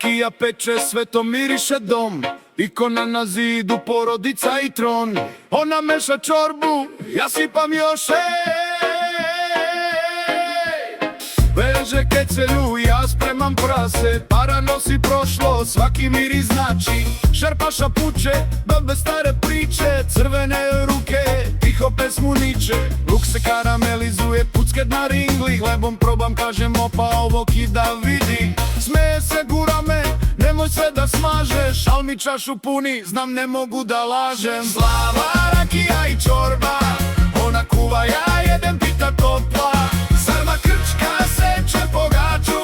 rakija peče, sve to miriše dom. Ikona na zidu, porodica i tron. Ona meša čorbu, ja sipam još, veže kecelju, ja spremam prase. Para nosi prošlo, svaki miris znači. Šerpaša puče, bebe stare priče. Crvene ruke, tiho pesmu niče. Luk se karamelizuje, pucke na ringli. Hlebom probam, kažem opa ovo kida vidi. Smeje se, gura me, nemoj sve da smažeš. Al mi čašu puni, znam ne mogu da lažem. Slava, rakija i čorba, ona kuva, ja jedem, pita topla. Sarma krčka seče po gaču,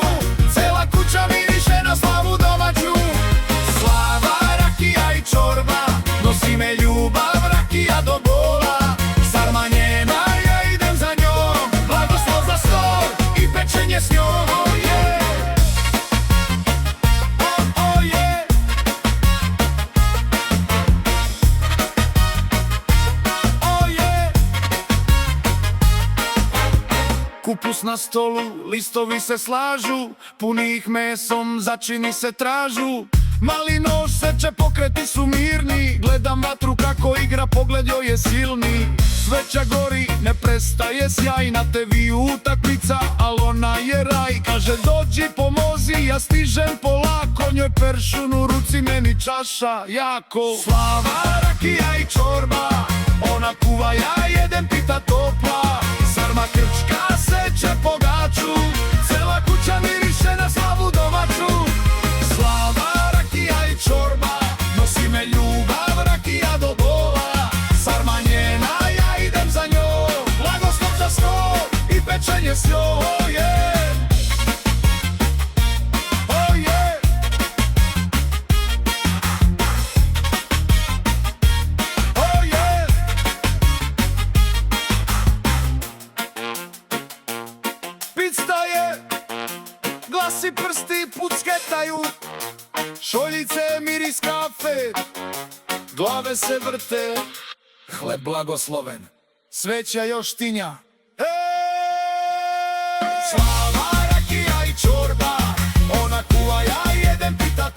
cela kuća miriše na slavu domaću. Slava, rakija i čorba, nosi me ljubav, rakija do bola. Sarma njena, ja idem za njom, blagoslov za stol i pečenje s njom, oh yeah. Oh, oh yeah. Oh yeah. Kupus na stolu, listovi se slažu, puni ih mesom, začini se tražu. Mali nož seče, pokreti su mirni, gledam vatru kako igra, pogled joj je silni. Sveća gori, ne prestaje sjaj, na tebi utakmica, al ona je raj. Kaže dođi pomozi, ja stižem polako, njoj peršun u ruci, meni čaša jako. Slava, rakija i čorba, ona kuva, ja jedem, pita topla. Sarma krčka seče po gaču, cela kuća miriše na slavu domaću. Slava, rakija i čorba, nosi me ljubav, rakija do bola. Sarma njena, ja idem za njom, blagoslov za stol i pečenje s njom, oh yeah. Oh yeah. Oh yeah. Pista je, glasi prsti pucketaju, šoljice, miris kafe, glave se vrte, hleb blagosloven, sveća još tinja. Slava, rakija i čorba, ona kuva, ja jedem, pita